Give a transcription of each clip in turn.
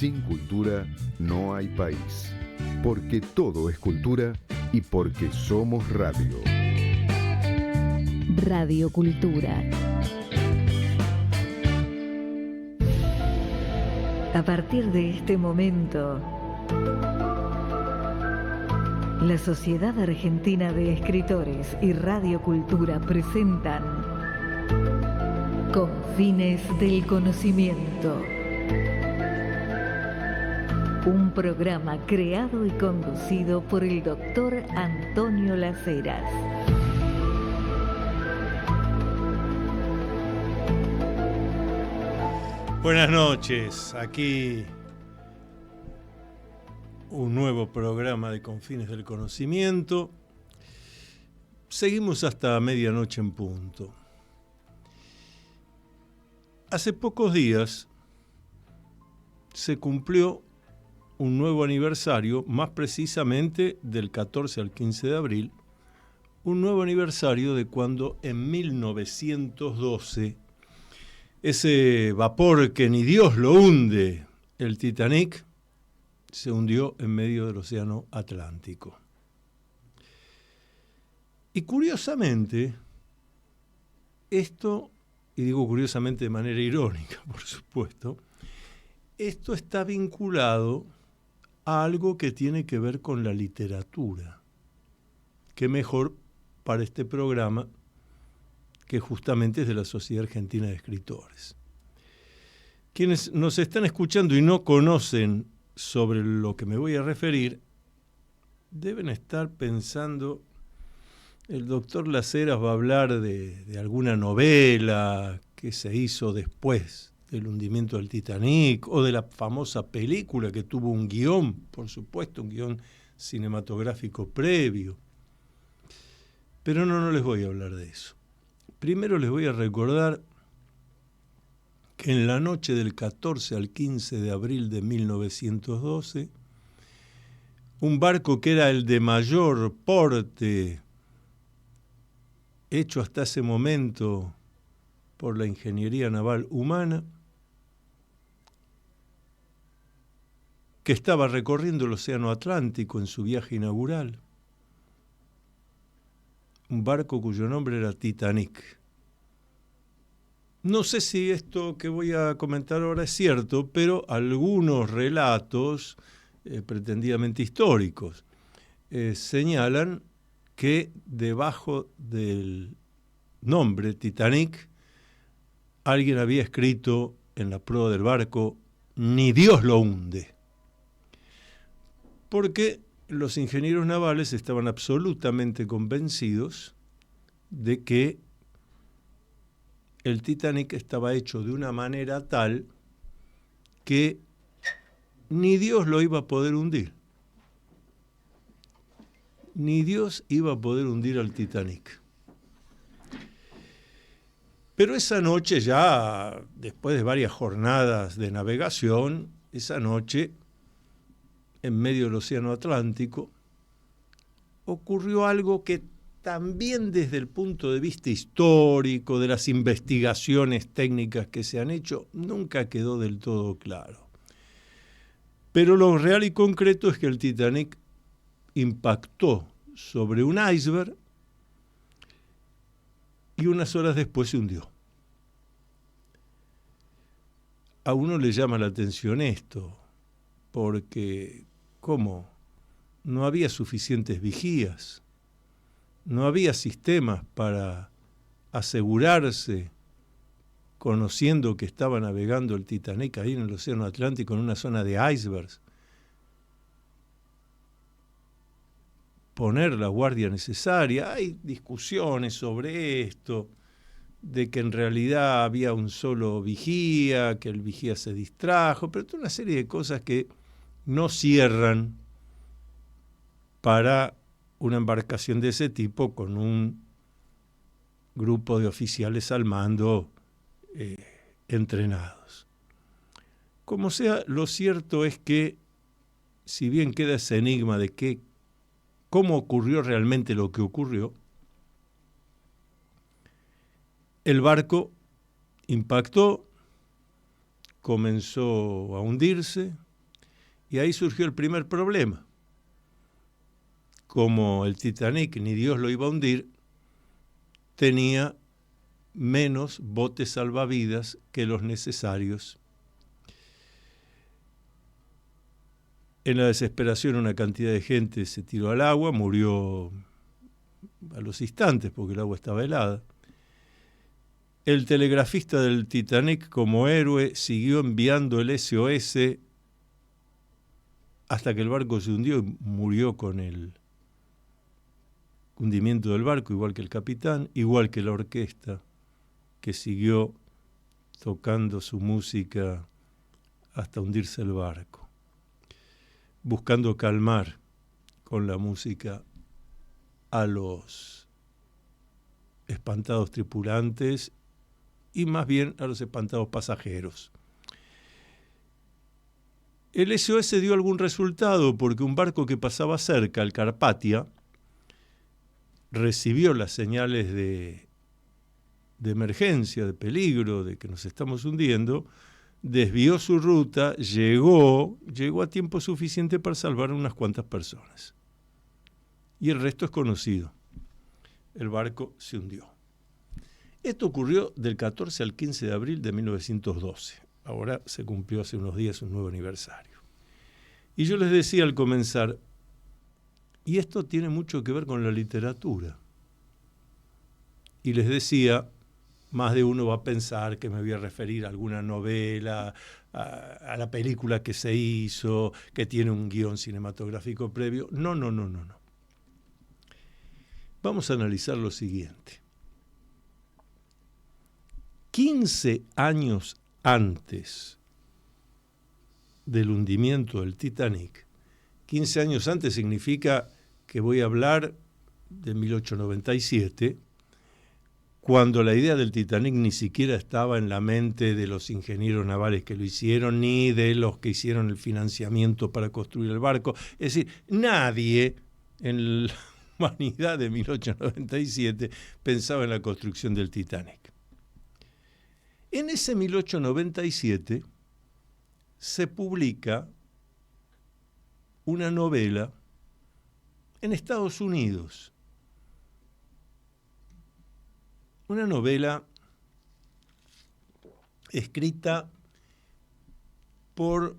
Sin cultura no hay país. Porque todo es cultura y porque somos radio. Radio Cultura. A partir de este momento, la Sociedad Argentina de Escritores y Radio Cultura presentan Confines del Conocimiento. Un programa creado y conducido por el doctor Antonio Las Heras. Buenas noches, aquí un nuevo programa de Confines del Conocimiento. Seguimos hasta medianoche en punto. Hace pocos días se cumplió un nuevo aniversario, más precisamente del 14 al 15 de abril, un nuevo aniversario de cuando en 1912 ese vapor que ni Dios lo hunde, el Titanic, se hundió en medio del océano Atlántico. Y curiosamente, esto, y digo curiosamente de manera irónica, por supuesto, esto está vinculado a algo que tiene que ver con la literatura. Qué mejor para este programa que justamente es de la Sociedad Argentina de Escritores. Quienes nos están escuchando y no conocen sobre lo que me voy a referir, deben estar pensando, el doctor Las Heras va a hablar de alguna novela que se hizo después del hundimiento del Titanic, o de la famosa película que tuvo un guión, por supuesto, un guión cinematográfico previo. Pero no les voy a hablar de eso. Primero les voy a recordar que en la noche del 14 al 15 de abril de 1912, un barco que era el de mayor porte hecho hasta ese momento por la ingeniería naval humana, que estaba recorriendo el océano Atlántico en su viaje inaugural, un barco cuyo nombre era Titanic. No sé si esto que voy a comentar ahora es cierto, pero algunos relatos pretendidamente históricos señalan que debajo del nombre Titanic alguien había escrito en la proa del barco: ni Dios lo hunde. Porque los ingenieros navales estaban absolutamente convencidos de que el Titanic estaba hecho de una manera tal que ni Dios lo iba a poder hundir. Ni Dios iba a poder hundir al Titanic. Pero esa noche, ya después de varias jornadas de navegación, esa noche, en medio del océano Atlántico, ocurrió algo que también desde el punto de vista histórico, de las investigaciones técnicas que se han hecho, nunca quedó del todo claro. Pero lo real y concreto es que el Titanic impactó sobre un iceberg y unas horas después se hundió. A uno le llama la atención esto, porque ¿cómo? No había suficientes vigías, no había sistemas para asegurarse, conociendo que estaba navegando el Titanic ahí en el océano Atlántico, en una zona de icebergs, poner la guardia necesaria. Hay discusiones sobre esto, de que en realidad había un solo vigía, que el vigía se distrajo, pero toda una serie de cosas que no cierran para una embarcación de ese tipo con un grupo de oficiales al mando entrenados. Como sea, lo cierto es que, si bien queda ese enigma de cómo ocurrió realmente lo que ocurrió, el barco impactó, comenzó a hundirse, Y ahí surgió el primer problema. Como el Titanic ni Dios lo iba a hundir, tenía menos botes salvavidas que los necesarios. En la desesperación una cantidad de gente se tiró al agua, murió a los instantes porque el agua estaba helada. El telegrafista del Titanic, como héroe, siguió enviando el SOS hasta que el barco se hundió y murió con el hundimiento del barco, igual que el capitán, igual que la orquesta, que siguió tocando su música hasta hundirse el barco, buscando calmar con la música a los espantados tripulantes y más bien a los espantados pasajeros. El SOS dio algún resultado porque un barco que pasaba cerca, el Carpathia, recibió las señales de emergencia, de peligro, de que nos estamos hundiendo, desvió su ruta, llegó a tiempo suficiente para salvar a unas cuantas personas. Y el resto es conocido. El barco se hundió. Esto ocurrió del 14 al 15 de abril de 1912. Ahora se cumplió hace unos días un nuevo aniversario. Y yo les decía al comenzar, y esto tiene mucho que ver con la literatura. Y les decía, más de uno va a pensar que me voy a referir a alguna novela, a la película que se hizo, que tiene un guión cinematográfico previo. No. Vamos a analizar lo siguiente. 15 años antes del hundimiento del Titanic, 15 años antes significa que voy a hablar de 1897, cuando la idea del Titanic ni siquiera estaba en la mente de los ingenieros navales que lo hicieron, ni de los que hicieron el financiamiento para construir el barco. Es decir, nadie en la humanidad de 1897 pensaba en la construcción del Titanic. En ese 1897 se publica una novela en Estados Unidos. Una novela escrita por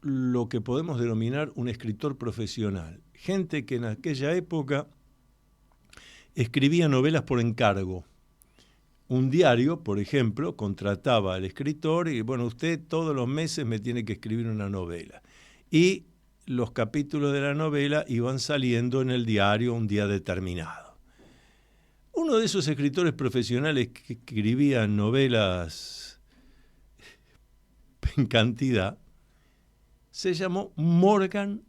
lo que podemos denominar un escritor profesional. Gente que en aquella época escribía novelas por encargo. Un diario, por ejemplo, contrataba al escritor y, bueno, usted todos los meses me tiene que escribir una novela. Y los capítulos de la novela iban saliendo en el diario un día determinado. Uno de esos escritores profesionales que escribían novelas en cantidad se llamó Morgan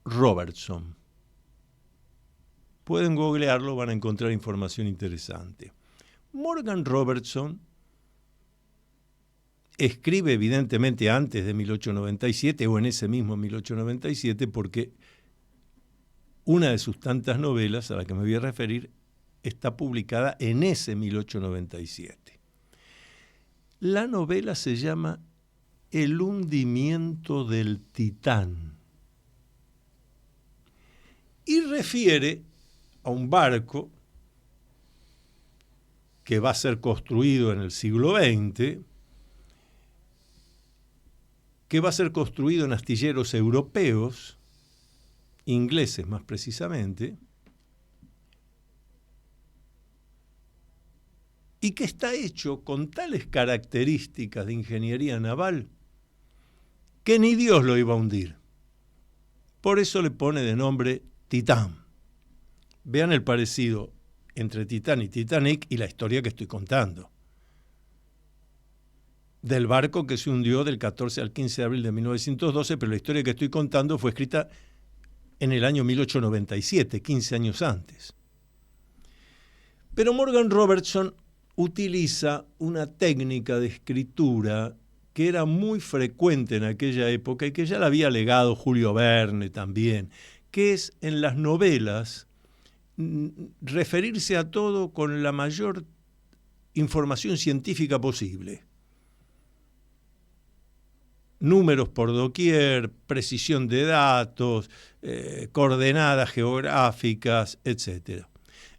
Robertson. Pueden googlearlo, van a encontrar información interesante. Morgan Robertson escribe evidentemente antes de 1897 o en ese mismo 1897 porque una de sus tantas novelas a la que me voy a referir está publicada en ese 1897. La novela se llama El hundimiento del Titán y refiere a un barco que va a ser construido en el siglo XX, que va a ser construido en astilleros europeos, ingleses más precisamente, y que está hecho con tales características de ingeniería naval que ni Dios lo iba a hundir. Por eso le pone de nombre Titán. Vean el parecido entre Titán y Titanic y la historia que estoy contando. Del barco que se hundió del 14 al 15 de abril de 1912, pero la historia que estoy contando fue escrita en el año 1897, 15 años antes. Pero Morgan Robertson utiliza una técnica de escritura que era muy frecuente en aquella época y que ya la había legado Julio Verne también, que es en las novelas referirse a todo con la mayor información científica posible. números por doquier, precisión de datos, coordenadas geográficas, etc.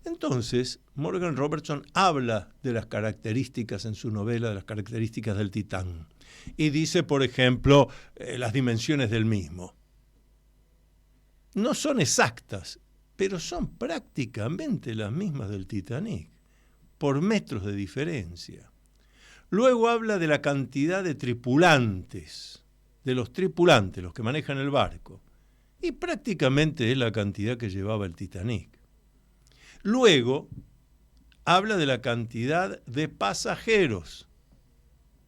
Entonces, Morgan Robertson habla de las características en su novela, de las características del Titán. Y dice, por ejemplo, las dimensiones del mismo. No son exactas, pero son prácticamente las mismas del Titanic, por metros de diferencia. Luego habla de la cantidad de tripulantes, de los tripulantes, los que manejan el barco, y prácticamente es la cantidad que llevaba el Titanic. Luego habla de la cantidad de pasajeros,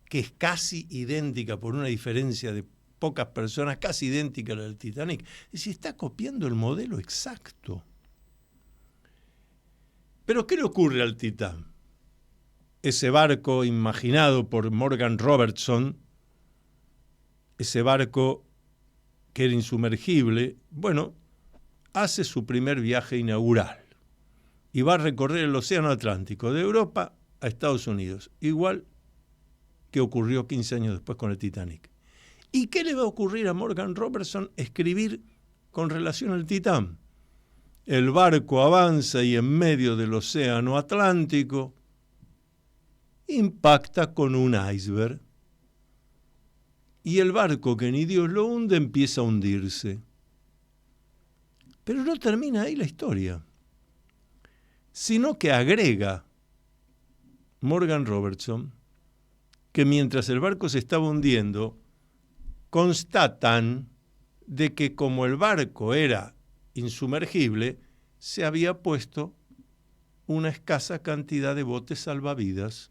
que es casi idéntica por una diferencia de pocas personas, casi idéntica a la del Titanic. Es decir, está copiando el modelo exacto. Pero ¿qué le ocurre al Titán? Ese barco imaginado por Morgan Robertson, ese barco que era insumergible, bueno, hace su primer viaje inaugural y va a recorrer el Océano Atlántico, de Europa a Estados Unidos, igual que ocurrió 15 años después con el Titanic. ¿Y qué le va a ocurrir a Morgan Robertson? Escribir con relación al Titán. El barco avanza y en medio del Océano Atlántico impacta con un iceberg. Y el barco, que ni Dios lo hunde, empieza a hundirse. Pero no termina ahí la historia, sino que agrega Morgan Robertson que mientras el barco se estaba hundiendo, constatan de que como el barco era insumergible, se había puesto una escasa cantidad de botes salvavidas,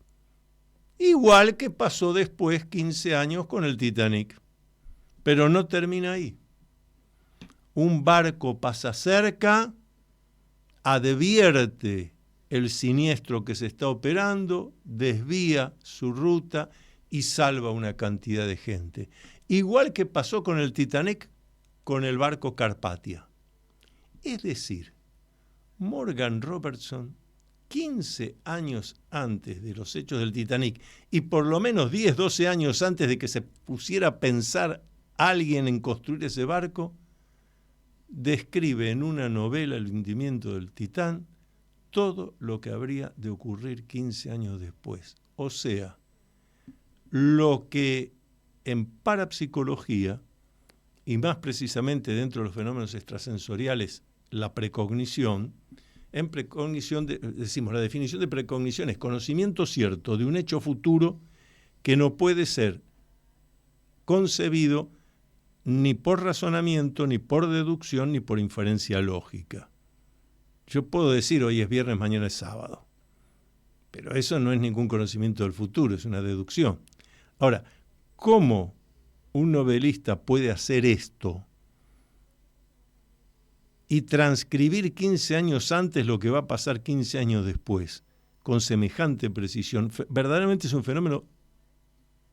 igual que pasó después 15 años con el Titanic. Pero no termina ahí. Un barco pasa cerca, advierte el siniestro que se está operando, desvía su ruta y salva una cantidad de gente. Igual que pasó con el Titanic, con el barco Carpathia. Es decir, Morgan Robertson, 15 años antes de los hechos del Titanic y por lo menos 10, 12 años antes de que se pusiera a pensar alguien en construir ese barco, describe en una novela, El hundimiento del Titán, todo lo que habría de ocurrir 15 años después. O sea, lo que en parapsicología, y más precisamente dentro de los fenómenos extrasensoriales, la precognición, en precognición decimos, la definición de precognición es conocimiento cierto de un hecho futuro que no puede ser concebido ni por razonamiento, ni por deducción, ni por inferencia lógica. Yo puedo decir hoy es viernes, mañana es sábado, pero eso no es ningún conocimiento del futuro, es una deducción. Ahora, ¿cómo un novelista puede hacer esto y transcribir 15 años antes lo que va a pasar 15 años después, con semejante precisión? Verdaderamente es un fenómeno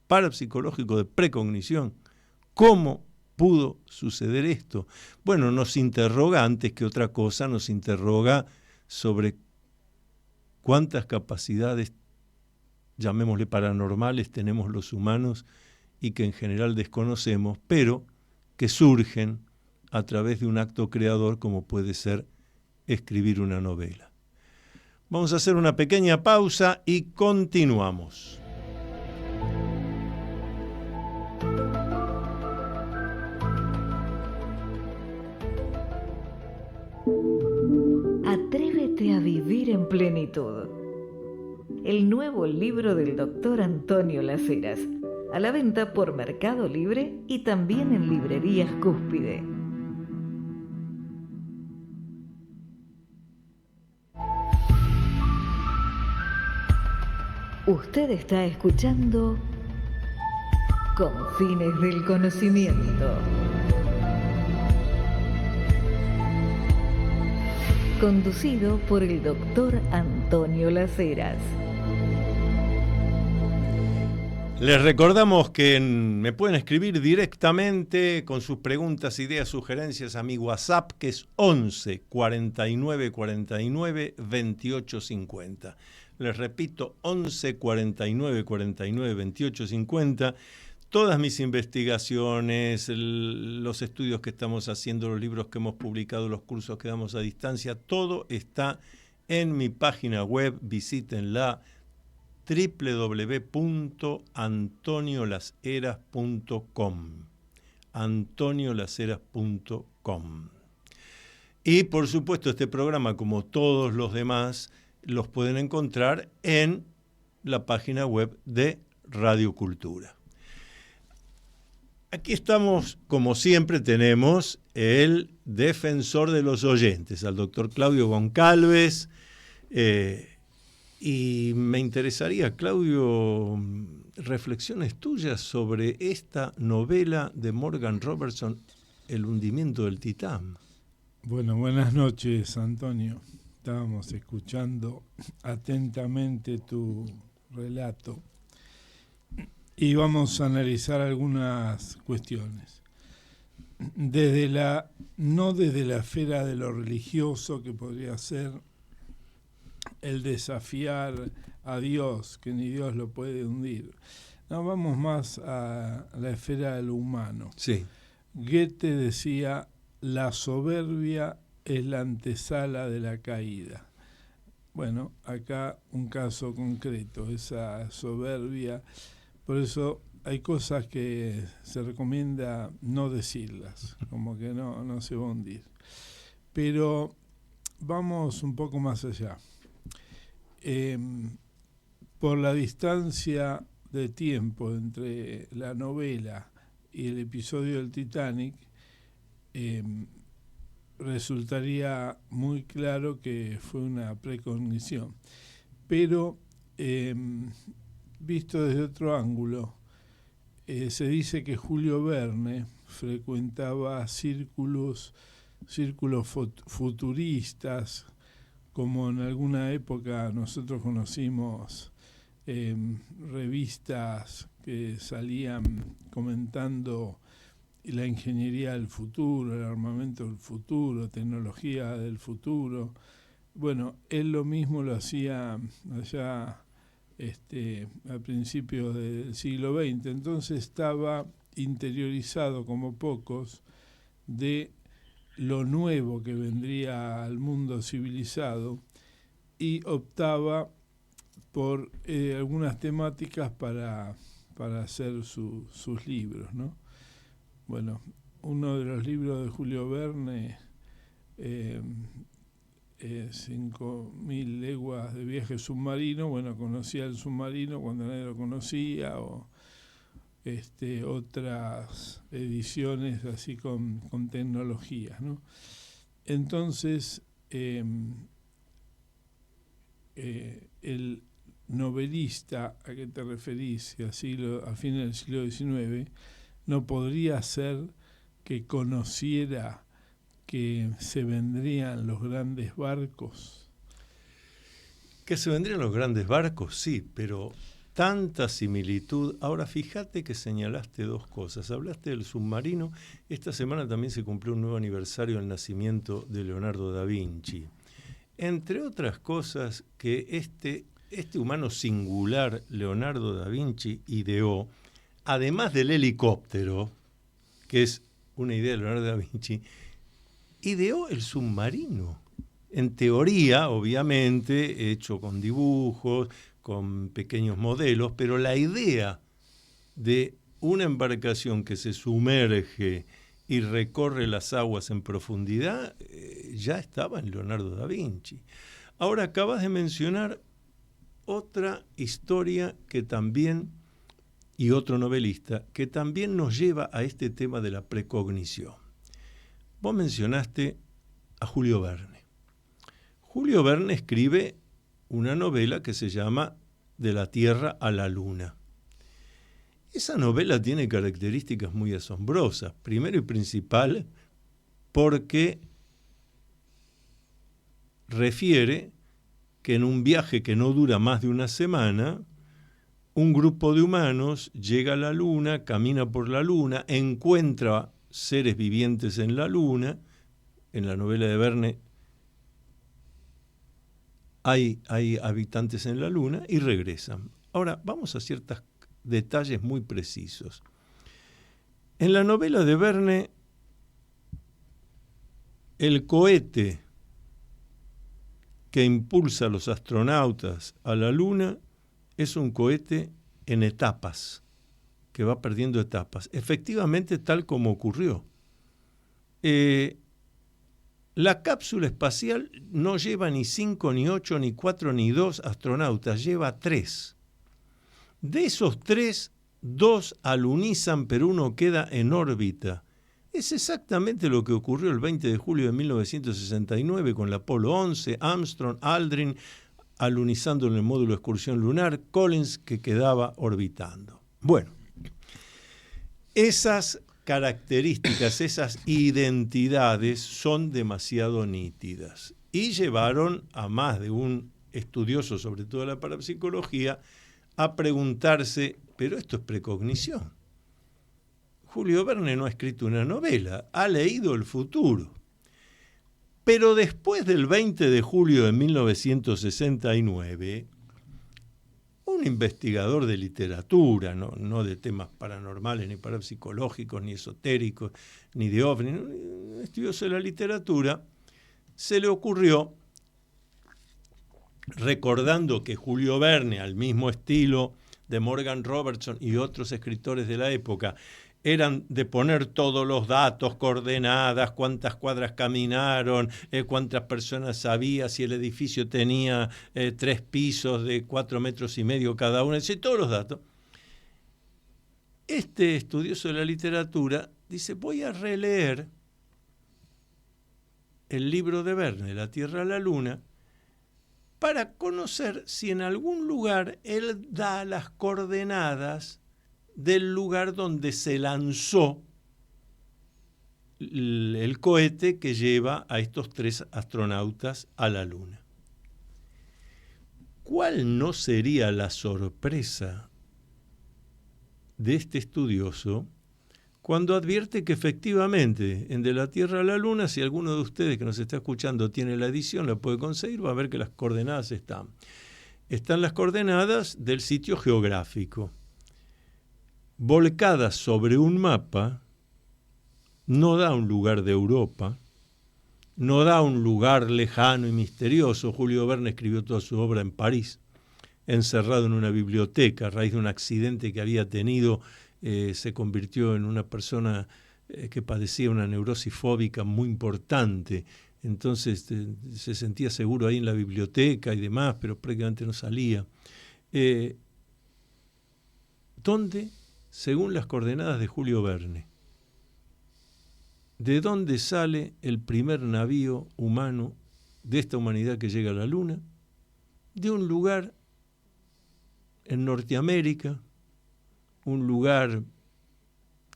parapsicológico de precognición. ¿Cómo pudo suceder esto? Bueno, nos interroga, antes que otra cosa, nos interroga sobre cuántas capacidades, llamémosle paranormales, tenemos los humanos y que en general desconocemos, pero que surgen a través de un acto creador como puede ser escribir una novela. Vamos a hacer una pequeña pausa y continuamos. Atrévete a vivir en plenitud. El nuevo libro del Dr. Antonio Las Heras, a la venta por Mercado Libre y también en librerías Cúspide. Usted está escuchando Confines del Conocimiento. Conducido por el Dr. Antonio Las Heras. Les recordamos que me pueden escribir directamente con sus preguntas, ideas, sugerencias a mi WhatsApp, que es 11 49 49 28 50. Les repito, 11 49 49 28 50. todas mis investigaciones, los estudios que estamos haciendo, los libros que hemos publicado, los cursos que damos a distancia, todo está en mi página web. Visítenla, www.antoniolaseras.com. antoniolaseras.com. Y por supuesto este programa, como todos los demás, los pueden encontrar en la página web de Radio Cultura. Aquí estamos, como siempre, tenemos el defensor de los oyentes, al doctor Claudio Goncalves. Y me interesaría, Claudio, reflexiones tuyas sobre esta novela de Morgan Robertson, El hundimiento del Titán. Bueno, buenas noches, Antonio. Estábamos escuchando atentamente tu relato y vamos a analizar algunas cuestiones. No desde la esfera de lo religioso, que podría ser el desafiar a Dios, que ni Dios lo puede hundir. No, vamos más a la esfera de lo humano. Sí. Goethe decía: la soberbia es la antesala de la caída. Bueno, acá un caso concreto, esa soberbia. Por eso hay cosas que se recomienda no decirlas, como que no se va a hundir. Pero vamos un poco más allá. Por la distancia de tiempo entre la novela y el episodio del Titanic, resultaría muy claro que fue una precognición. Pero, visto desde otro ángulo, se dice que Julio Verne frecuentaba círculos futuristas, como en alguna época nosotros conocimos revistas que salían comentando la ingeniería del futuro, el armamento del futuro, tecnología del futuro. Bueno, él lo mismo lo hacía allá a principios del siglo XX, entonces estaba interiorizado como pocos de lo nuevo que vendría al mundo civilizado y optaba por algunas temáticas para hacer sus libros, ¿no? Bueno, uno de los libros de Julio Verne, 5.000 leguas de viaje submarino, bueno, conocía el submarino cuando nadie lo conocía, o otras ediciones así con tecnologías, ¿no? Entonces, el novelista a que te referís, a fines del siglo XIX, no podría ser que conociera que se vendrían los grandes barcos. Que se vendrían los grandes barcos, sí, pero tanta similitud. Ahora, fíjate que señalaste dos cosas. Hablaste del submarino. Esta semana también se cumplió un nuevo aniversario del nacimiento de Leonardo da Vinci. Entre otras cosas que este humano singular, Leonardo da Vinci, ideó, además del helicóptero, que es una idea de Leonardo da Vinci, ideó el submarino. En teoría, obviamente, hecho con dibujos, con pequeños modelos, pero la idea de una embarcación que se sumerge y recorre las aguas en profundidad ya estaba en Leonardo da Vinci. Ahora acabas de mencionar otra historia que también, y otro novelista, que también nos lleva a este tema de la precognición. Vos mencionaste a Julio Verne. Julio Verne escribe una novela que se llama De la Tierra a la Luna. Esa novela tiene características muy asombrosas. Primero y principal, porque refiere que en un viaje que no dura más de una semana, un grupo de humanos llega a la Luna, camina por la Luna, encuentra seres vivientes en la Luna. En la novela de Verne hay habitantes en la Luna y regresan. Ahora, vamos a ciertos detalles muy precisos. En la novela de Verne, el cohete que impulsa a los astronautas a la Luna es un cohete en etapas, que va perdiendo etapas. Efectivamente, tal como ocurrió. La cápsula espacial no lleva ni 5, ni 8, ni 4, ni 2 astronautas, lleva 3. De esos 3, 2 alunizan, pero uno queda en órbita. Es exactamente lo que ocurrió el 20 de julio de 1969 con el Apolo 11, Armstrong, Aldrin alunizando en el módulo de excursión lunar, Collins que quedaba orbitando. Bueno, esas características, esas identidades son demasiado nítidas y llevaron a más de un estudioso, sobre todo de la parapsicología, a preguntarse, pero esto es precognición. Julio Verne no ha escrito una novela, ha leído el futuro. Pero después del 20 de julio de 1969, un investigador de literatura, no de temas paranormales, ni parapsicológicos, ni esotéricos, ni de ovni, un estudioso de la literatura, se le ocurrió, recordando que Julio Verne, al mismo estilo de Morgan Robertson y otros escritores de la época, eran de poner todos los datos, coordenadas, cuántas cuadras caminaron, cuántas personas había, si el edificio tenía 3 pisos de 4,5 metros cada uno, todos los datos. Este estudioso de la literatura dice, voy a releer el libro de Verne, La Tierra a la Luna, para conocer si en algún lugar él da las coordenadas del lugar donde se lanzó el cohete que lleva a estos 3 astronautas a la Luna. ¿Cuál no sería la sorpresa de este estudioso cuando advierte que efectivamente en De la Tierra a la Luna, si alguno de ustedes que nos está escuchando tiene la edición, la puede conseguir, va a ver que las coordenadas están. Están las coordenadas del sitio geográfico. Volcadas sobre un mapa, no da un lugar de Europa, no da un lugar lejano y misterioso. Julio Verne escribió toda su obra en París, encerrado en una biblioteca, a raíz de un accidente que había tenido, se convirtió en una persona que padecía una neurosis fóbica muy importante. Entonces se sentía seguro ahí en la biblioteca y demás, pero prácticamente no salía. ¿Dónde? Según las coordenadas de Julio Verne, ¿de dónde sale el primer navío humano de esta humanidad que llega a la Luna? De un lugar en Norteamérica, un lugar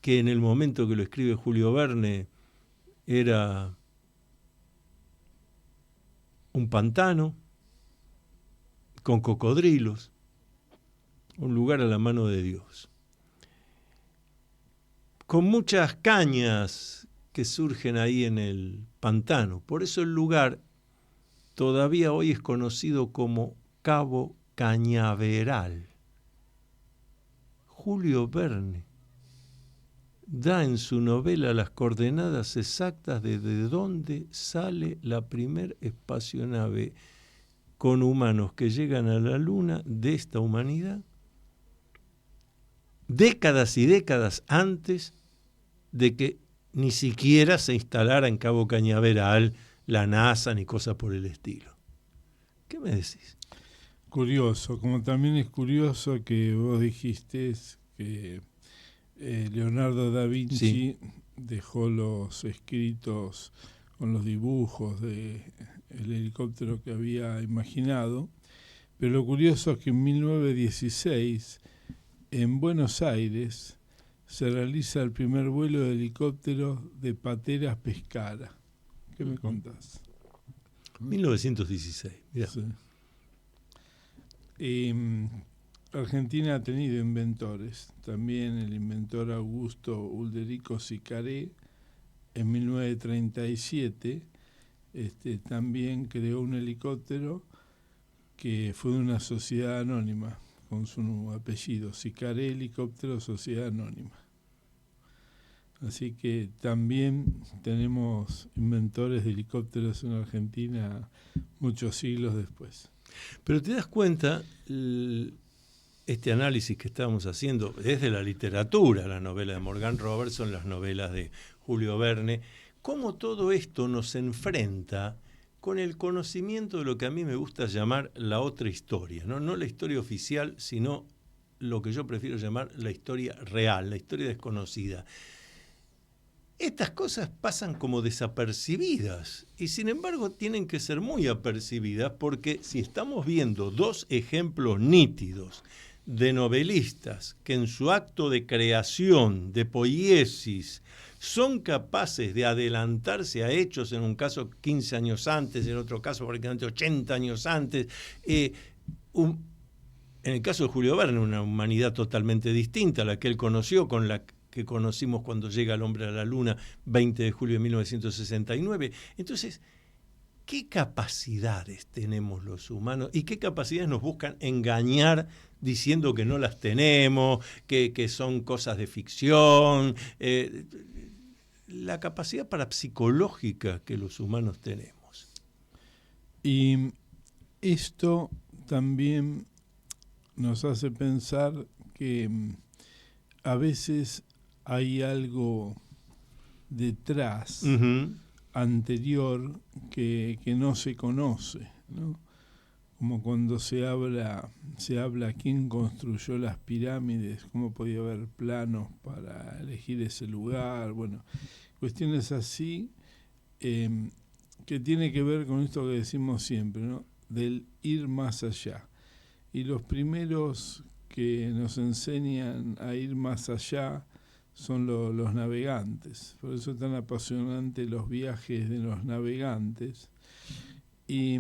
que en el momento que lo escribe Julio Verne era un pantano con cocodrilos, un lugar a la mano de Dios, con muchas cañas que surgen ahí en el pantano. Por eso el lugar todavía hoy es conocido como Cabo Cañaveral. Julio Verne da en su novela las coordenadas exactas de dónde sale la primer espacionave con humanos que llegan a la Luna de esta humanidad, décadas y décadas antes de que ni siquiera se instalara en Cabo Cañaveral la NASA ni cosa por el estilo. ¿Qué me decís? Curioso, como también es curioso que vos dijiste que Leonardo da Vinci dejó los escritos con los dibujos del helicóptero que había imaginado, pero lo curioso es que en 1916 en Buenos Aires se realiza el primer vuelo de helicóptero de Pateras Pescara. ¿Qué me contás? 1916, mirá. Sí. Argentina ha tenido inventores. También el inventor Augusto Ulderico Sicaré, en 1937, también creó un helicóptero que fue de una sociedad anónima, con su apellido, Sicaré Helicóptero Sociedad Anónima. Así que también tenemos inventores de helicópteros en Argentina muchos siglos después. Pero te das cuenta, este análisis que estábamos haciendo desde la literatura, la novela de Morgan Robertson, las novelas de Julio Verne, cómo todo esto nos enfrenta con el conocimiento de lo que a mí me gusta llamar la otra historia, ¿no? No la historia oficial, sino lo que yo prefiero llamar la historia real, la historia desconocida. Estas cosas pasan como desapercibidas y sin embargo tienen que ser muy apercibidas, porque si estamos viendo dos ejemplos nítidos de novelistas que en su acto de creación, de poiesis, son capaces de adelantarse a hechos, en un caso 15 años antes, en otro caso prácticamente 80 años antes, en el caso de Julio Verne, una humanidad totalmente distinta a la que él conoció, con la que conocimos cuando llega el hombre a la luna, 20 de julio de 1969. Entonces, ¿qué capacidades tenemos los humanos y qué capacidades nos buscan engañar diciendo que no las tenemos, que son cosas de ficción? La capacidad parapsicológica que los humanos tenemos. Y esto también nos hace pensar que a veces hay algo detrás, anterior, que no se conoce, ¿no? Como cuando se habla quién construyó las pirámides, cómo podía haber planos para elegir ese lugar, bueno, cuestiones así que tiene que ver con esto que decimos siempre, ¿no? Del ir más allá. Y los primeros que nos enseñan a ir más allá son los navegantes. Por eso es tan apasionante los viajes de los navegantes. Y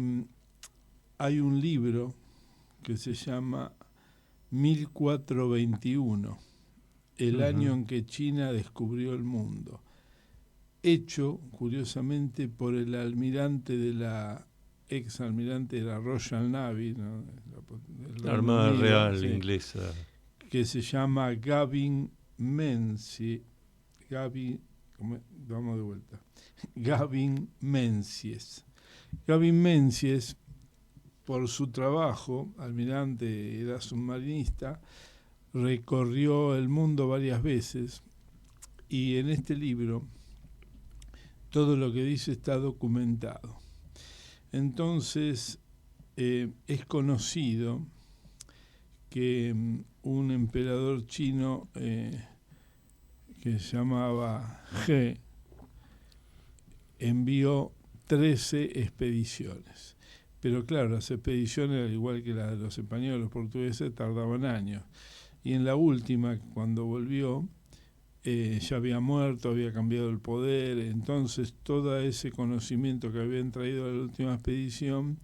hay un libro que se llama 1421, el año en que China descubrió el mundo, hecho, curiosamente, por el almirante de la exalmirante de la Royal Navy, ¿no? La Armada Real inglesa, que se llama Gavin Menzies. Gavin Menzies, por su trabajo, almirante, era submarinista, recorrió el mundo varias veces, y en este libro todo lo que dice está documentado. Entonces, es conocido que un emperador chino que se llamaba He envió 13 expediciones. Pero claro, las expediciones, al igual que las de los españoles, los portugueses, tardaban años. Y en la última, cuando volvió, ya había muerto, había cambiado el poder. Entonces todo ese conocimiento que habían traído a la última expedición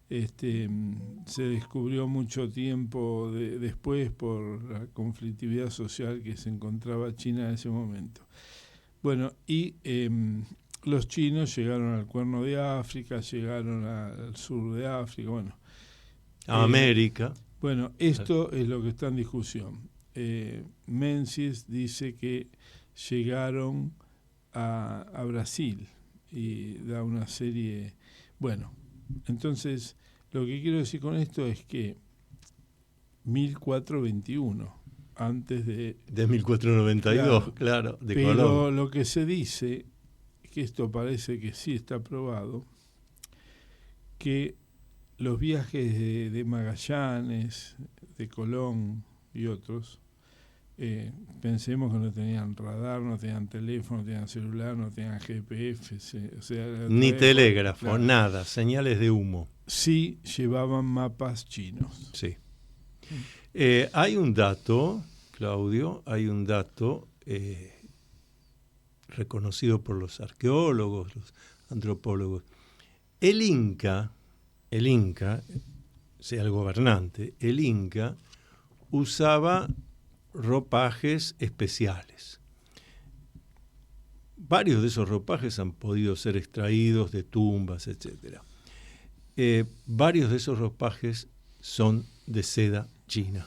se descubrió mucho tiempo después por la conflictividad social que se encontraba China en ese momento. Bueno, y los chinos llegaron al Cuerno de África, llegaron al sur de África, bueno. A América. Bueno, esto es lo que está en discusión. Menzies dice que llegaron a Brasil y da una serie. Bueno, entonces lo que quiero decir con esto es que 1421, antes de 1492, claro, de pero Colón. Lo que se dice, que esto parece que sí está probado, que los viajes de Magallanes, de Colón y otros, pensemos que no tenían radar, no tenían teléfono, no tenían celular, no tenían GPS, ni telégrafo, claro, nada, señales de humo. Sí llevaban mapas chinos. Sí. Hay un dato, Claudio, reconocido por los arqueólogos, los antropólogos. El Inca, sea el gobernante, el Inca usaba ropajes especiales. Varios de esos ropajes han podido ser extraídos de tumbas, etc. Varios de esos ropajes son de seda china.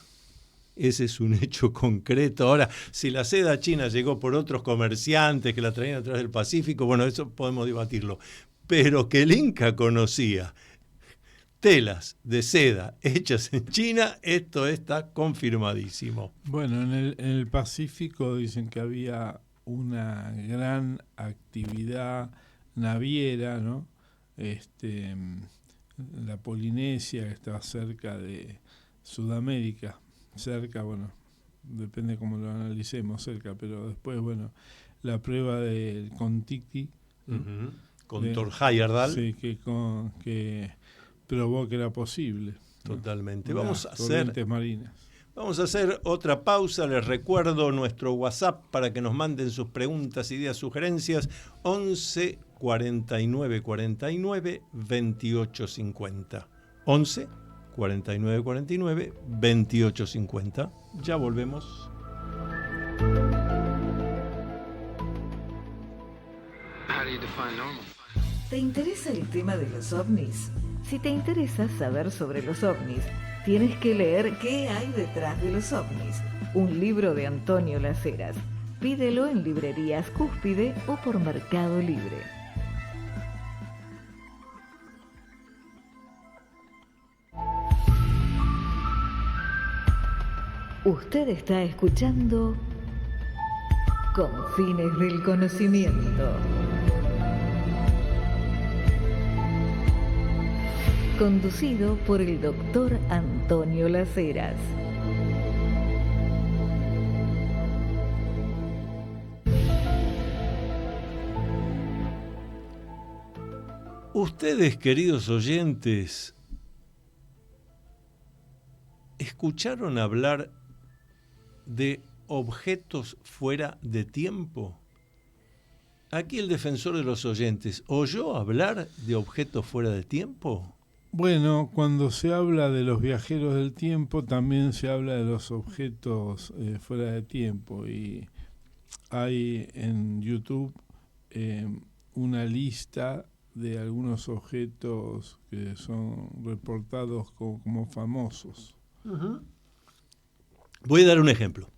ese es un hecho concreto. Ahora, si la seda china llegó por otros comerciantes que la traían a través del Pacífico, bueno, eso podemos debatirlo. Pero que el Inca conocía telas de seda hechas en China, esto está confirmadísimo. Bueno, en el Pacífico dicen que había una gran actividad naviera, ¿no? La Polinesia, que estaba cerca de Sudamérica, cerca, bueno, depende cómo lo analicemos, cerca, pero después, bueno, la prueba del Kon-Tiki, Uh-huh. Con Thor Heyerdahl. Sí, que probó que era posible, ¿no? Totalmente. Las corrientes marinas. Vamos a hacer otra pausa. Les recuerdo nuestro WhatsApp para que nos manden sus preguntas, ideas, sugerencias. 11 49 49 28 50. 11 49 49 28 50. Ya volvemos. ¿Te interesa el tema de los ovnis? Si te interesa saber sobre los ovnis, tienes que leer ¿Qué hay detrás de los ovnis? Un libro de Antonio Las Heras. Pídelo en librerías Cúspide o por Mercado Libre. Usted está escuchando Confines del Conocimiento. Conducido por el doctor Antonio Las Heras. Ustedes, queridos oyentes, ¿escucharon hablar de objetos fuera de tiempo? Aquí el defensor de los oyentes, ¿oyó hablar de objetos fuera de tiempo? Bueno, cuando se habla de los viajeros del tiempo, también se habla de los objetos fuera de tiempo. Y hay en YouTube una lista de algunos objetos que son reportados como famosos. Uh-huh. Voy a dar un ejemplo.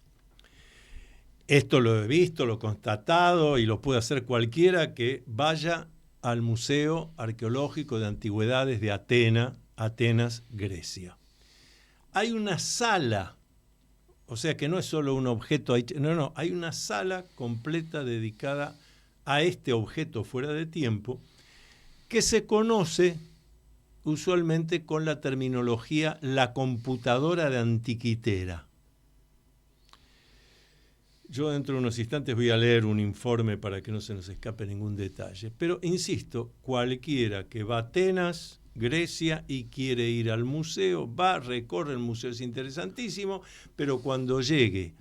Esto lo he visto, lo he constatado y lo puede hacer cualquiera que vaya al Museo Arqueológico de Antigüedades de Atenas, Grecia. Hay una sala, o sea que no es solo un objeto, hay una sala completa dedicada a este objeto fuera de tiempo que se conoce usualmente con la terminología la computadora de Antiquitera. Yo dentro de unos instantes voy a leer un informe para que no se nos escape ningún detalle. Pero, insisto, cualquiera que va a Atenas, Grecia, y quiere ir al museo, va, recorre el museo, es interesantísimo, pero cuando llegue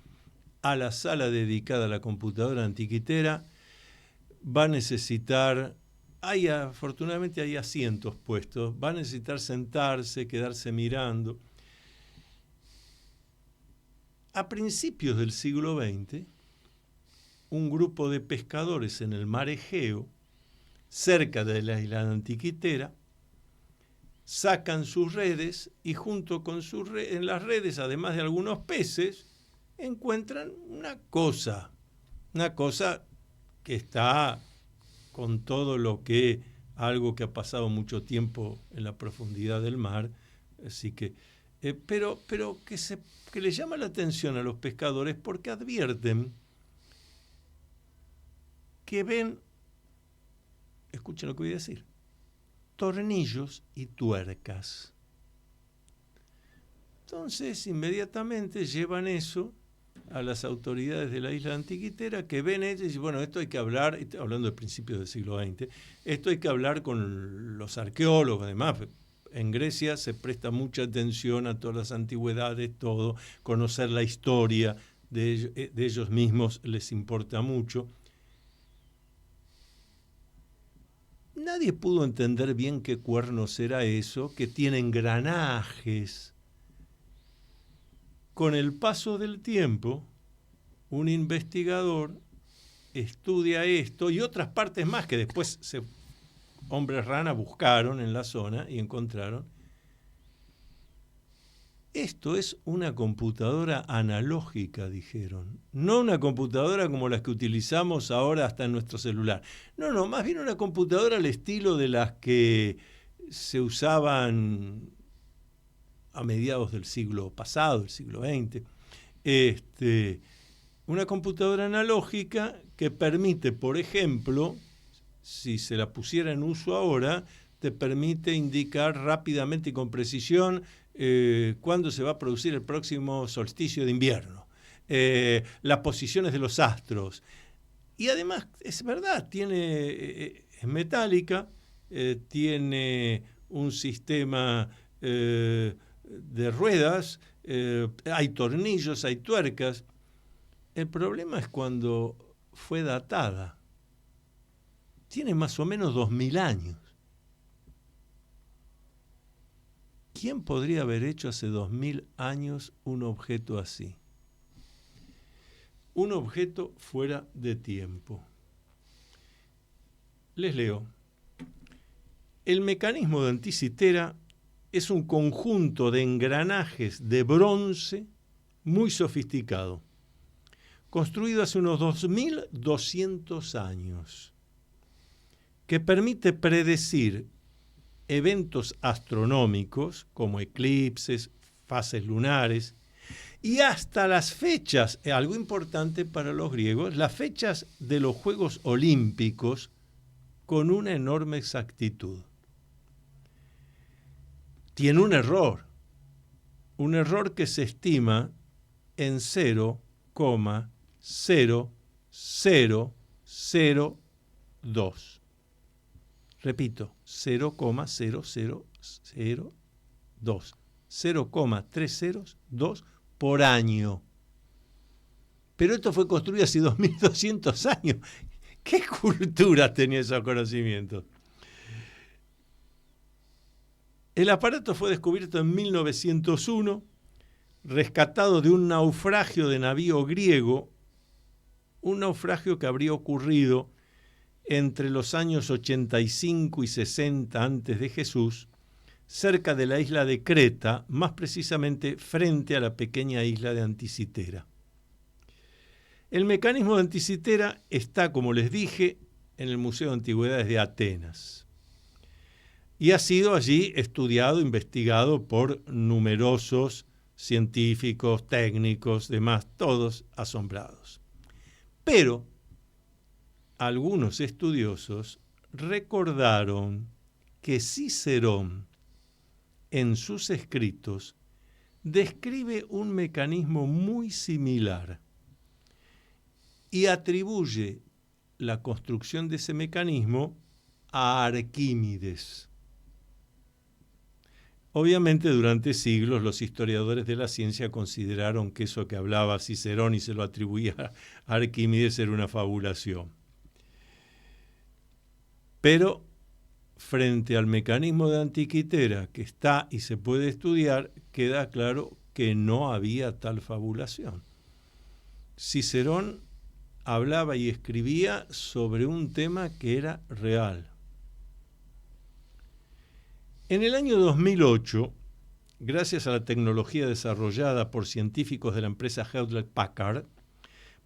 a la sala dedicada a la computadora antiquitera, va a necesitar, afortunadamente hay asientos puestos, va a necesitar sentarse, quedarse mirando. A principios del siglo XX, un grupo de pescadores en el mar Egeo, cerca de la isla de Antiquitera, sacan sus redes y junto con en las redes, además de algunos peces, encuentran una cosa que está con todo lo que algo que ha pasado mucho tiempo en la profundidad del mar, así que pero que le llama la atención a los pescadores porque advierten que ven, escuchen lo que voy a decir, tornillos y tuercas. Entonces, inmediatamente llevan eso a las autoridades de la isla Antiquitera, que ven ellos y dicen, bueno, esto hay que hablar, hablando de principios del siglo XX, esto hay que hablar con los arqueólogos, además. En Grecia se presta mucha atención a todas las antigüedades, todo, conocer la historia de ellos mismos les importa mucho. Nadie pudo entender bien qué cuernos era eso, que tiene engranajes. Con el paso del tiempo, un investigador estudia esto y otras partes más que después hombres rana buscaron en la zona y encontraron. esto es una computadora analógica, dijeron. No una computadora como las que utilizamos ahora hasta en nuestro celular. No, más bien una computadora al estilo de las que se usaban a mediados del siglo pasado, el siglo XX. Una computadora analógica que permite, por ejemplo, si se la pusiera en uso ahora, te permite indicar rápidamente y con precisión cuándo se va a producir el próximo solsticio de invierno, las posiciones de los astros. Y además, es verdad, es metálica, tiene un sistema de ruedas, hay tornillos, hay tuercas. El problema es cuando fue datada. Tiene más o menos 2000 años. ¿Quién podría haber hecho hace 2000 años un objeto así? Un objeto fuera de tiempo. Les leo. El mecanismo de Anticitera es un conjunto de engranajes de bronce muy sofisticado, construido hace unos 2200 años, que permite predecir eventos astronómicos como eclipses, fases lunares y hasta las fechas, algo importante para los griegos, las fechas de los Juegos Olímpicos con una enorme exactitud. Tiene un error que se estima en 0,0002. Repito, 0,0002. 0,302 por año. Pero esto fue construido hace 2200 años. ¿Qué cultura tenía esos conocimientos? El aparato fue descubierto en 1901, rescatado de un naufragio de navío griego, un naufragio que habría ocurrido entre los años 85 y 60 antes de Jesús, cerca de la isla de Creta, más precisamente frente a la pequeña isla de Anticitera. El mecanismo de Anticitera está, como les dije, en el Museo de Antigüedades de Atenas y ha sido allí estudiado, investigado por numerosos científicos, técnicos, demás, todos asombrados. Pero algunos estudiosos recordaron que Cicerón, en sus escritos, describe un mecanismo muy similar y atribuye la construcción de ese mecanismo a Arquímedes. Obviamente, durante siglos los historiadores de la ciencia consideraron que eso que hablaba Cicerón y se lo atribuía a Arquímedes era una fabulación. Pero frente al mecanismo de Antiquitera que está y se puede estudiar, queda claro que no había tal fabulación. Cicerón hablaba y escribía sobre un tema que era real. En el año 2008, gracias a la tecnología desarrollada por científicos de la empresa Hewlett-Packard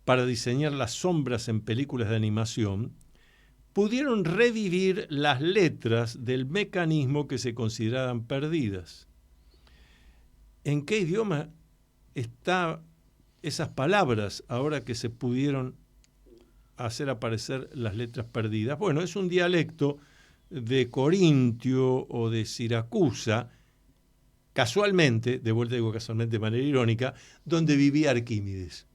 para diseñar las sombras en películas de animación, pudieron revivir las letras del mecanismo que se consideraban perdidas. ¿En qué idioma están esas palabras ahora que se pudieron hacer aparecer las letras perdidas? Bueno, es un dialecto de Corintio o de Siracusa, casualmente, de vuelta digo casualmente de manera irónica, donde vivía Arquímedes,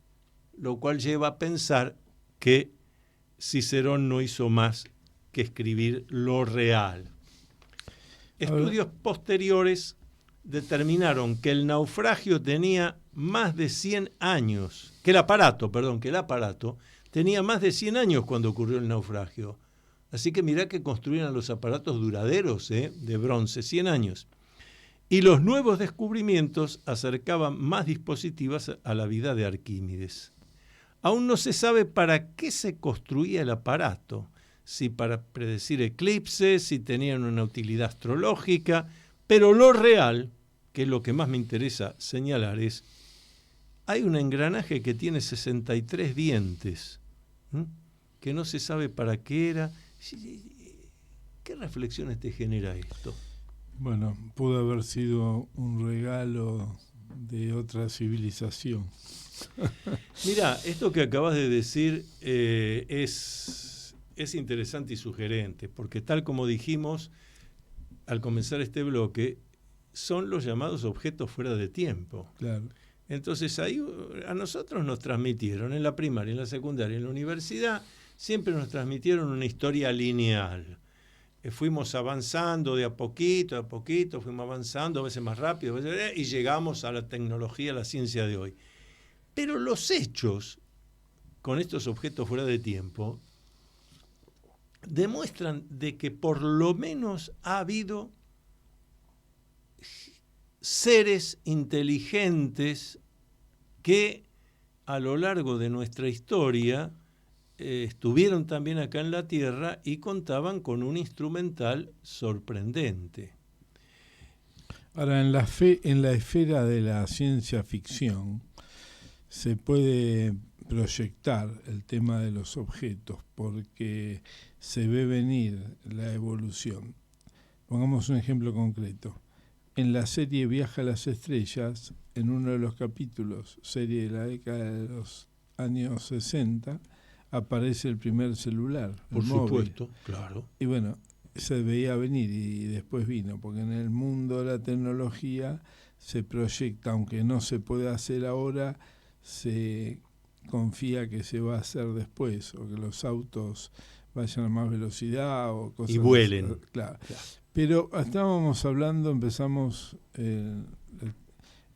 lo cual lleva a pensar que Cicerón no hizo más que escribir lo real. Estudios posteriores determinaron que el naufragio tenía más de 100 años, que el aparato tenía más de 100 años cuando ocurrió el naufragio. Así que mirá que construían los aparatos duraderos, de bronce, 100 años. Y los nuevos descubrimientos acercaban más dispositivos a la vida de Arquímedes. Aún no se sabe para qué se construía el aparato, si para predecir eclipses, si tenían una utilidad astrológica, pero lo real que es lo que más me interesa señalar, es hay un engranaje que tiene 63 dientes, que no se sabe para qué era. ¿Qué reflexiones te genera esto? Bueno, pudo haber sido un regalo de otra civilización. Mira, esto que acabas de decir es interesante y sugerente, porque tal como dijimos al comenzar este bloque, son los llamados objetos fuera de tiempo. Claro. Entonces ahí a nosotros nos transmitieron en la primaria, en la secundaria, en la universidad, siempre nos transmitieron una historia lineal. Fuimos avanzando de a poquito, fuimos avanzando, a veces más rápido, y llegamos a la tecnología, a la ciencia de hoy. Pero los hechos con estos objetos fuera de tiempo demuestran de que por lo menos ha habido seres inteligentes que a lo largo de nuestra historia estuvieron también acá en la Tierra y contaban con un instrumental sorprendente. Ahora, en la esfera de la ciencia ficción se puede proyectar el tema de los objetos porque se ve venir la evolución. Pongamos un ejemplo concreto. En la serie Viaje a las Estrellas, en uno de los capítulos, serie de la década de los años 60, aparece el primer celular, Por el móvil. supuesto, claro. Y bueno, se veía venir y después vino, porque en el mundo de la tecnología se proyecta, aunque no se puede hacer ahora, se confía que se va a hacer después, o que los autos vayan a más velocidad o cosas y vuelen. así. Claro. Pero estábamos hablando, empezamos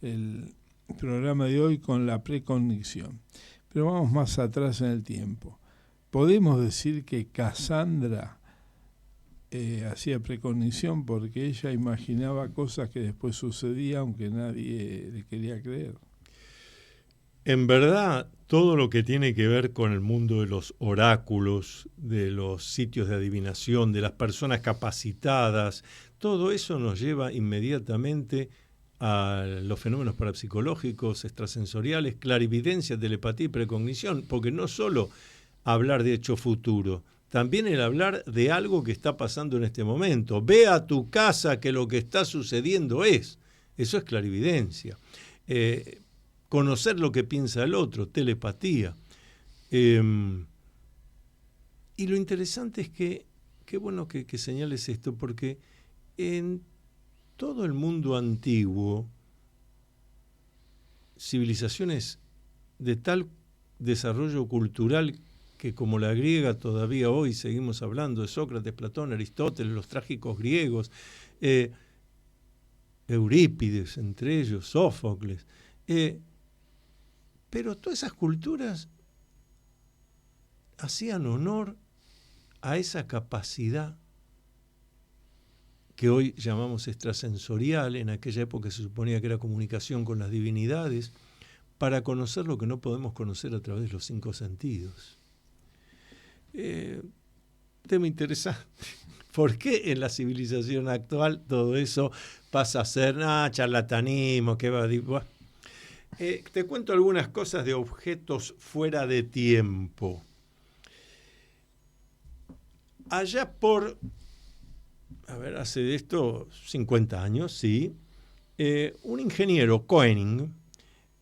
el programa de hoy con la precognición. Pero vamos más atrás en el tiempo. Podemos decir que Cassandra hacía precognición porque ella imaginaba cosas que después sucedían, aunque nadie le quería creer. En verdad, todo lo que tiene que ver con el mundo de los oráculos, de los sitios de adivinación, de las personas capacitadas, todo eso nos lleva inmediatamente a los fenómenos parapsicológicos, extrasensoriales, clarividencia, telepatía y precognición, porque no solo hablar de hecho futuro, también el hablar de algo que está pasando en este momento. Ve a tu casa que lo que está sucediendo es. Eso es clarividencia. Conocer lo que piensa el otro, telepatía. Y lo interesante es que, qué bueno que señales esto, porque en todo el mundo antiguo, civilizaciones de tal desarrollo cultural que como la griega todavía hoy seguimos hablando de Sócrates, Platón, Aristóteles, los trágicos griegos, Eurípides, entre ellos, Sófocles, pero todas esas culturas hacían honor a esa capacidad que hoy llamamos extrasensorial, en aquella época se suponía que era comunicación con las divinidades, para conocer lo que no podemos conocer a través de los 5 sentidos. Tema interesante. ¿Por qué en la civilización actual todo eso pasa a ser charlatanismo? ¿Qué va a decir? Te cuento algunas cosas de objetos fuera de tiempo. Allá por, hace de esto 50 años, sí, un ingeniero, Koenig,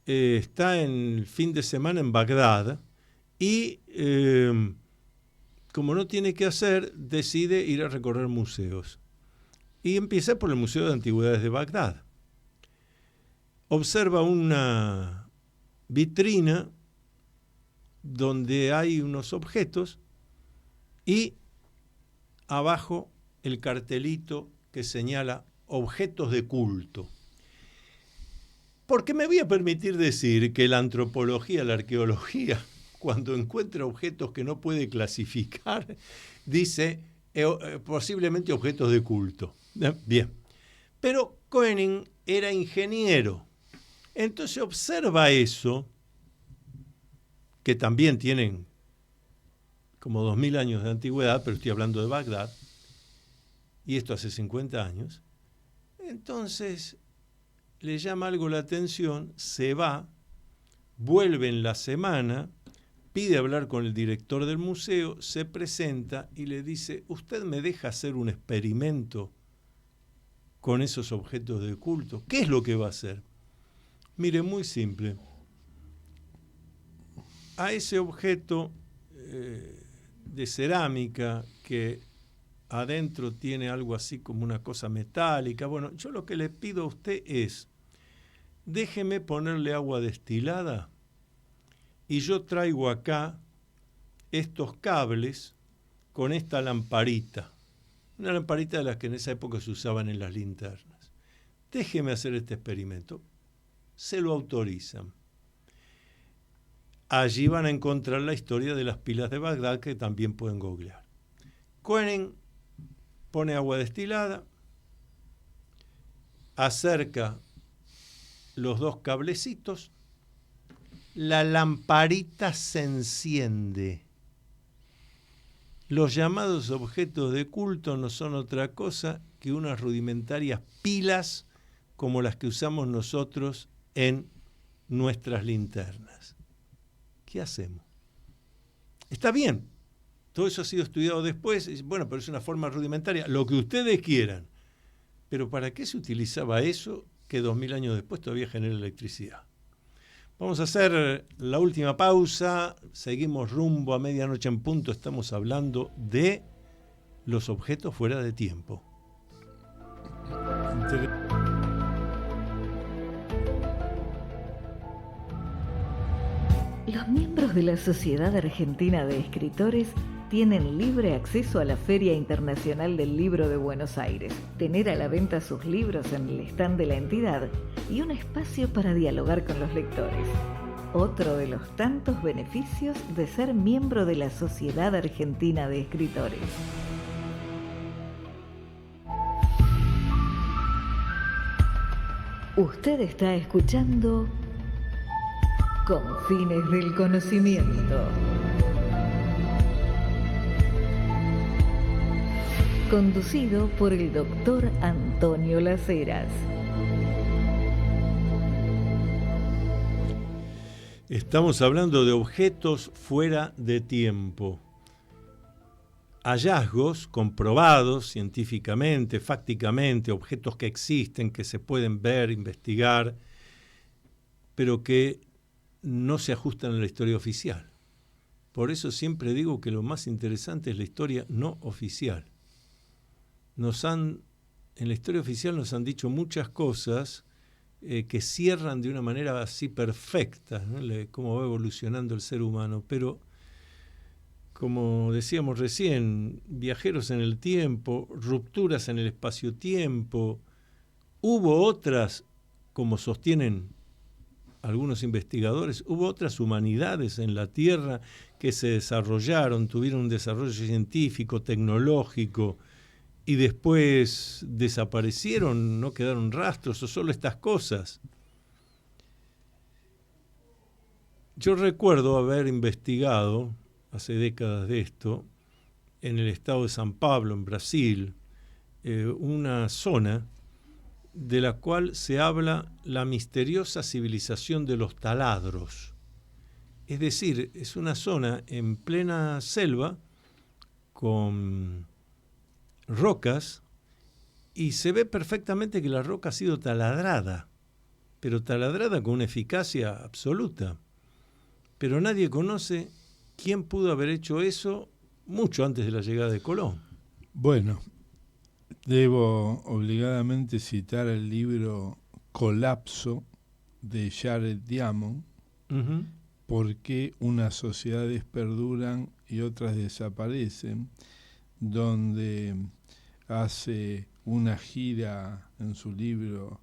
está en el fin de semana en Bagdad y, como no tiene que hacer, decide ir a recorrer museos. Y empieza por el Museo de Antigüedades de Bagdad. Observa una vitrina donde hay unos objetos y abajo el cartelito que señala objetos de culto. Porque me voy a permitir decir que la antropología, la arqueología, cuando encuentra objetos que no puede clasificar, dice posiblemente objetos de culto. Bien. Pero Koenig era ingeniero. Entonces observa eso, que también tienen como 2000 años de antigüedad, pero estoy hablando de Bagdad, y esto hace 50 años. Entonces le llama algo la atención, se va, vuelve en la semana, pide hablar con el director del museo, se presenta y le dice, ¿usted me deja hacer un experimento con esos objetos de culto? ¿Qué es lo que va a hacer? Mire, muy simple. A ese objeto de cerámica que adentro tiene algo así como una cosa metálica, bueno, yo lo que le pido a usted es, déjeme ponerle agua destilada y yo traigo acá estos cables con esta lamparita, una lamparita de las que en esa época se usaban en las linternas. Déjeme hacer este experimento. Se lo autorizan. Allí van a encontrar la historia de las pilas de Bagdad, que también pueden googlear. Koenig pone agua destilada, acerca los dos cablecitos, la lamparita se enciende. Los llamados objetos de culto no son otra cosa que unas rudimentarias pilas como las que usamos nosotros en nuestras linternas. ¿Qué hacemos? Está bien, todo eso ha sido estudiado después, bueno, pero es una forma rudimentaria, lo que ustedes quieran. Pero ¿para qué se utilizaba eso que 2000 años después todavía genera electricidad? Vamos a hacer la última pausa, seguimos rumbo a medianoche en punto, estamos hablando de los objetos fuera de tiempo. Los miembros de la Sociedad Argentina de Escritores tienen libre acceso a la Feria Internacional del Libro de Buenos Aires, tener a la venta sus libros en el stand de la entidad y un espacio para dialogar con los lectores. Otro de los tantos beneficios de ser miembro de la Sociedad Argentina de Escritores. Usted está escuchando Confines del Conocimiento. Conducido por el doctor Antonio Las Heras. Estamos hablando de objetos fuera de tiempo. Hallazgos comprobados científicamente, fácticamente, objetos que existen, que se pueden ver, investigar, pero que no se ajustan a la historia oficial. Por eso siempre digo que lo más interesante es la historia no oficial. En la historia oficial nos han dicho muchas cosas que cierran de una manera así perfecta, ¿no? Cómo va evolucionando el ser humano, pero como decíamos recién, viajeros en el tiempo, rupturas en el espacio-tiempo, hubo otras, como sostienen algunos investigadores, hubo otras humanidades en la Tierra que se desarrollaron, tuvieron un desarrollo científico, tecnológico, y después desaparecieron, no quedaron rastros, o solo estas cosas. Yo recuerdo haber investigado, hace décadas de esto, en el estado de San Pablo, en Brasil, una zona de la cual se habla la misteriosa civilización de los taladros. Es decir, es una zona en plena selva con rocas y se ve perfectamente que la roca ha sido taladrada, pero taladrada con una eficacia absoluta. Pero nadie conoce quién pudo haber hecho eso mucho antes de la llegada de Colón. Bueno, debo obligadamente citar el libro Colapso de Jared Diamond, ¿Por qué unas sociedades perduran y otras desaparecen?, donde hace una gira en su libro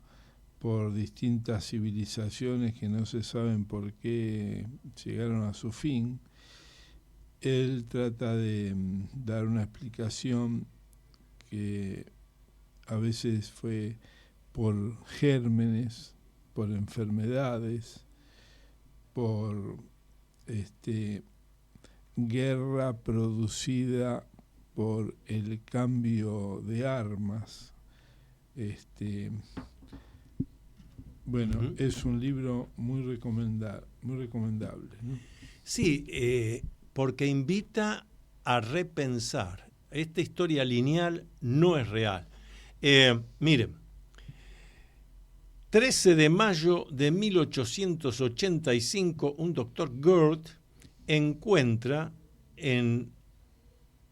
por distintas civilizaciones que no se saben por qué llegaron a su fin. Él trata de dar una explicación que a veces fue por gérmenes, por enfermedades, por guerra producida por el cambio de armas. Bueno, es un libro muy recomendable, ¿no? Sí, porque invita a repensar. Esta historia lineal no es real. Miren, 13 de mayo de 1885, un doctor Goethe encuentra en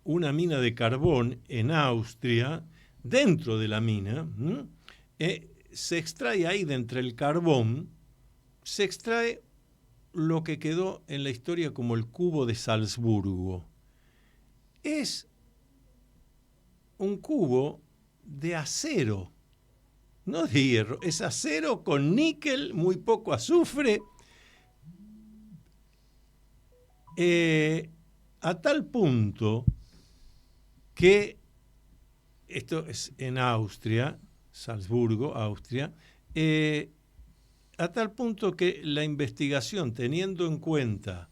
una mina de carbón en Austria, dentro de la mina, se extrae ahí de entre el carbón, se extrae lo que quedó en la historia como el cubo de Salzburgo. Es un cubo de acero, no de hierro, es acero con níquel, muy poco azufre, a tal punto que, esto es en Austria, Salzburgo, Austria, a tal punto que la investigación, teniendo en cuenta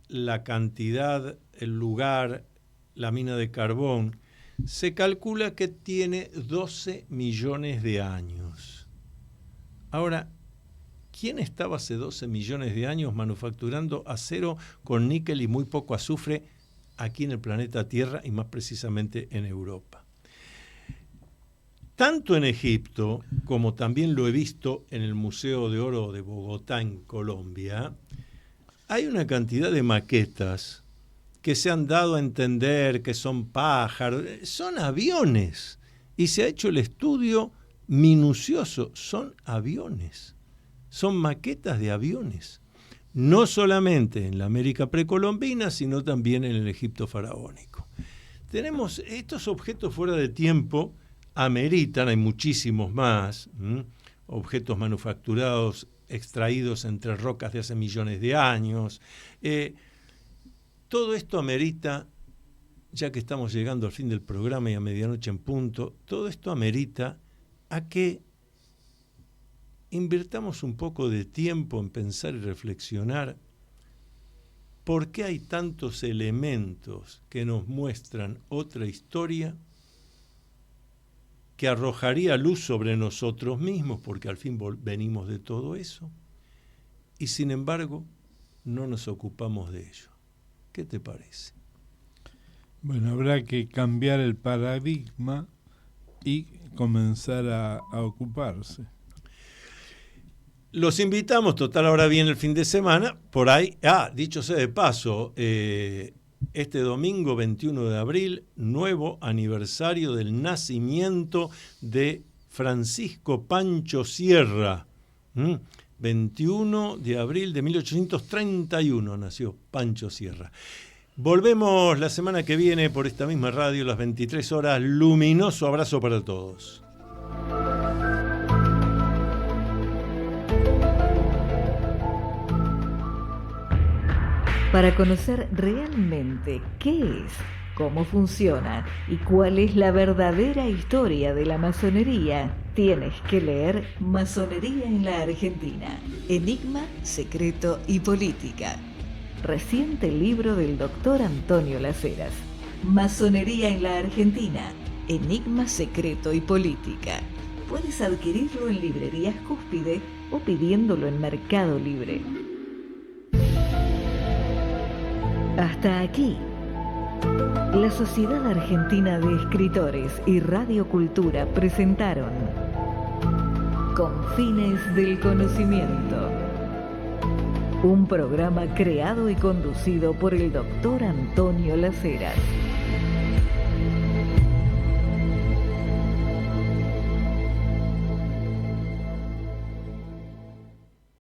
la cantidad, el lugar, la mina de carbón, se calcula que tiene 12 millones de años. Ahora, ¿quién estaba hace 12 millones de años manufacturando acero con níquel y muy poco azufre aquí en el planeta Tierra y más precisamente en Europa? Tanto en Egipto, como también lo he visto en el Museo de Oro de Bogotá, en Colombia, hay una cantidad de maquetas que se han dado a entender que son pájaros, son aviones, y se ha hecho el estudio minucioso, son aviones, son maquetas de aviones, no solamente en la América precolombina, sino también en el Egipto faraónico. Tenemos estos objetos fuera de tiempo, ameritan, hay muchísimos más, objetos manufacturados, extraídos entre rocas de hace millones de años. Todo esto amerita, ya que estamos llegando al fin del programa y a medianoche en punto, todo esto amerita a que invirtamos un poco de tiempo en pensar y reflexionar por qué hay tantos elementos que nos muestran otra historia que arrojaría luz sobre nosotros mismos, porque al fin venimos de todo eso, y sin embargo no nos ocupamos de ello. ¿Qué te parece? Bueno, habrá que cambiar el paradigma y comenzar a ocuparse. Los invitamos, total, ahora viene el fin de semana, por ahí, dicho sea de paso, este domingo 21 de abril, nuevo aniversario del nacimiento de Francisco Pancho Sierra. 21 de abril de 1831 nació Pancho Sierra. Volvemos la semana que viene por esta misma radio, las 23 horas. Luminoso abrazo para todos. Para conocer realmente qué es, cómo funciona y cuál es la verdadera historia de la masonería, tienes que leer Masonería en la Argentina, Enigma, Secreto y Política. Reciente libro del doctor Antonio Las Heras. Masonería en la Argentina, Enigma, Secreto y Política. Puedes adquirirlo en librerías Cúspide o pidiéndolo en Mercado Libre. Hasta aquí. La Sociedad Argentina de Escritores y Radio Cultura presentaron Confines del Conocimiento. Un programa creado y conducido por el doctor Antonio Las Heras.